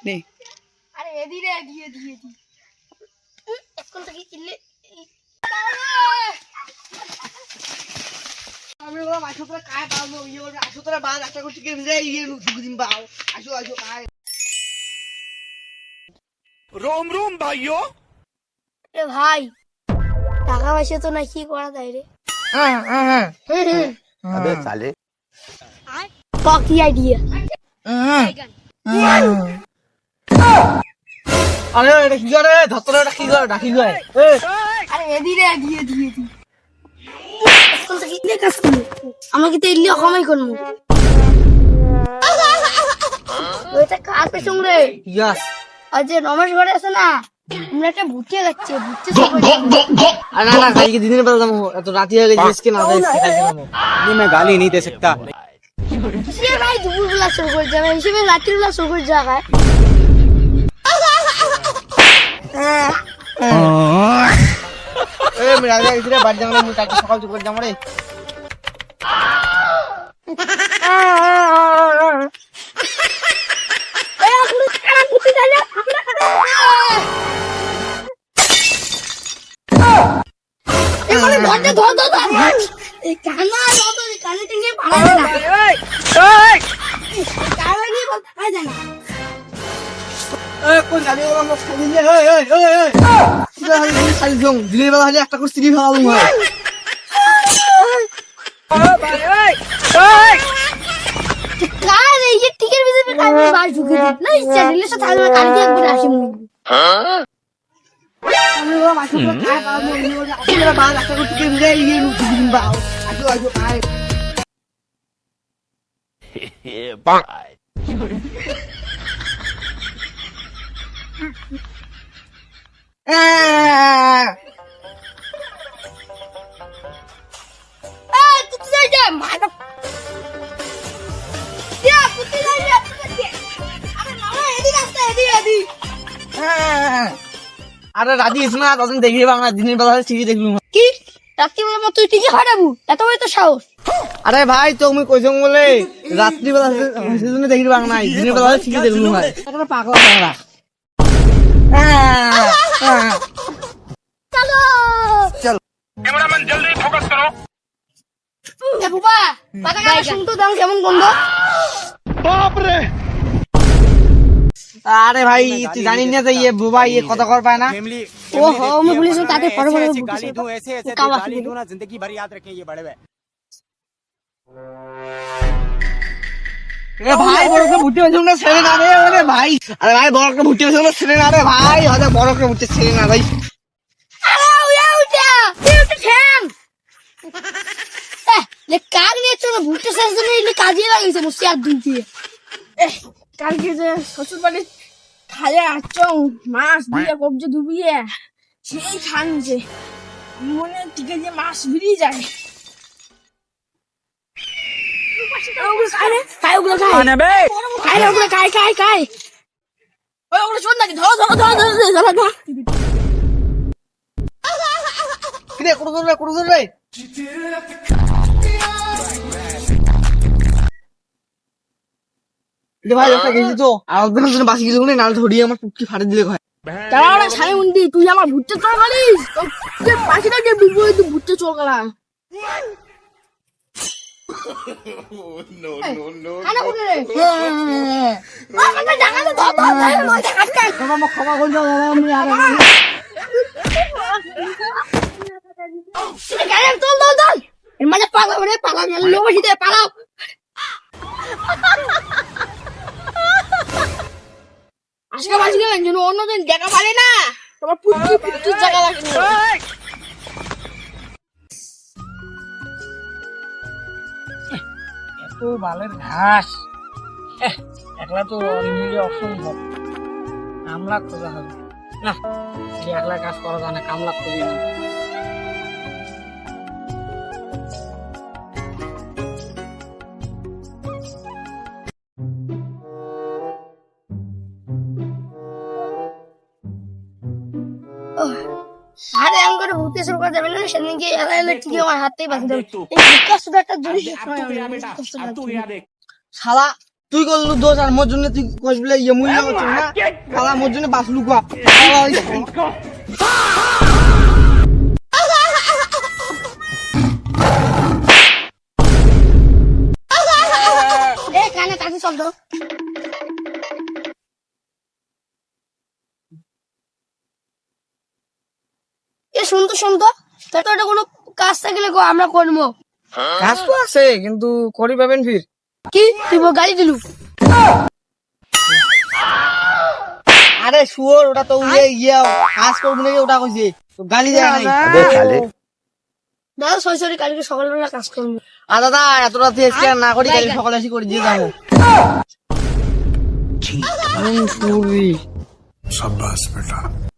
নে আরে এদি রে এদি এখন থেকে কিনলে আমি বললাম আসো তোরা কায় পাবো ইয়ে বলবে আসো তোরা বাদ একটা করে টিকে ভিজে ইয়ে দুদিন পাও আসো আসো কায় रोम रोम भाइयों রে ভাই টাকা পয়সা তো না কি করা যায় রে হ্যাঁ अबे साले কি আইডিয়া আরে এটা কি করে ধতরে এটা কি করে ডাকি যায় আরে এদি রে এদি এখন থেকে কিনে কাজ করবো আমাকে তো এলি অকমাই করবো ওইটা কার পেছন রে ইয়াস আর যে রমেশ ঘরে আছে না আমরা একটা ভুটিয়ে লাগছে ভুটতে আর না না কালকে দিনের বেলা যাবো এত রাতি হয়ে গেছে আজকে না যাই কালকে যাবো नहीं मैं गाली नहीं दे सकता সে ভাই দুপুরবেলা শুরু করে যাবে হিসেবে রাত্রিবেলা শুরু করে জায়গায় এ মেরা যা ইতরে বাড়ি যাবো না কালকে সকাল চুপ যাবো রে কোন গাড়ি ওরা মত খালি যে খালি জং দিনের বেলা হলে একটা করে স্ত্রী ফেলাবো হয় আমি বললাম আসো তোরা কায় পাবো ইয়ে বলবে আসো তোরা বাদ একটা করে টিকে ভিজে ইয়ে দুদিন পাও আসো আসো কায় আরে রাজি ইসমা তখন দেখি বাংলা দিনের বেলা ঠিকই দেখবি কি রাত্রিবেলা মতো তুই ঠিকই হারাবো এত বড় তো সাহস আরে ভাই তুমি কইছো বলে রাত্রি বেলা সেজন্য দেখি বাংলা দিনের বেলা ঠিকই দেখবি ভাই একটা পাগলা বাংলা চলো চলো कैमरामैन जल्दी फोकस करो এ বুবা পাতা গাছ শুনতো দাম কেমন গন্ধ बाप रे আরে ভাই তুই জানিস না যে ইয়ে বুবা ইয়ে কথা কর পায় না फैमिली ও হো আমি বলিস তাতে বড় বড় गाली दूं ऐसे ऐसे काम गाली आती दूं ना जिंदगी भर याद रखें ये बड़े এ ভাই বড়কে ভুট্টি বেচুন না ছেড়ে না রে আরে ভাই আরে ভাই বড়কে ভুট্টি বেচুন না ছেড়ে না রে ভাই হয়তো বড়কে ভুট্টি ছেড়ে না ভাই আরে উঠা ঠ্যাং লে কার নিয়ে চলো ভুট্টা শেষ দিনে এলে কাজে লাগিয়েছে মুসি আর দুই দিয়ে কালকে যে শ্বশুর বাড়ি খালে আচং মাছ দিয়ে কবজে ডুবিয়ে সেই খানছে মনে থেকে যে মাছ বেরিয়ে যায় খাই ওগুলো খাই ওই ওগুলো শোন নাকি ধরো কিরে কোন রে রে ভাই ওটা গেছি তো আর একদিনের জন্য বাসি গেলে নাল ধরিয়ে আমার পুটকি ফাটে দিলে হয় তারা সাই উন্দি তুই আমার ভুট্টে চল গালিস যে পাখিটা যে বিবো তুই ভুট্টে চল গালা খানা কোনে রে আমার জায়গা তো বাবা ক্ষমা করে দাও আমি আর চল এর মাঝে পালাও গেল লোকশিতে পালাও আজকে যেন অন্যদিন দেখা পারে না তোমার পুটকি জায়গা লাগে এত বালের ঘাস একলা তো মিলে অসম্ভব কামলা খোঁজা হবে না একলা কাজ করা যায় না কামলা খুঁজি না আরে আমি করে ভুতে শুরু করা যাবে না সেদিন গিয়ে এলে ঠিক আমার হাতেই বাঁধি দেবে এই বিকাশ শুধু একটা জিনিস শালা তুই করলু দোষ আর মোর জন্য তুই কইস বলে ইয়ে মূল্য হচ্ছে না কালা মোর জন্য বাঁচলু কোয়া এ কানে কাছে চল তো এ শুনতো তা তো এটা কোনো কাজ থাকলে গো আমরা করবো কাজ তো আছে কিন্তু করি পাবেন ফির কি তুই গাড়ি দিলু আরে শুয়োর ওটা তো ইয়ে কাজ করবো নাকি ওটা কইছে তো গালি দেয় নাই দাদা সরি কালকে সকালবেলা কাজ করবো আর দাদা এত রাতে স্ক্যান না করি কাল সকালে এসে করে দিয়ে যাবো शाबाश बेटा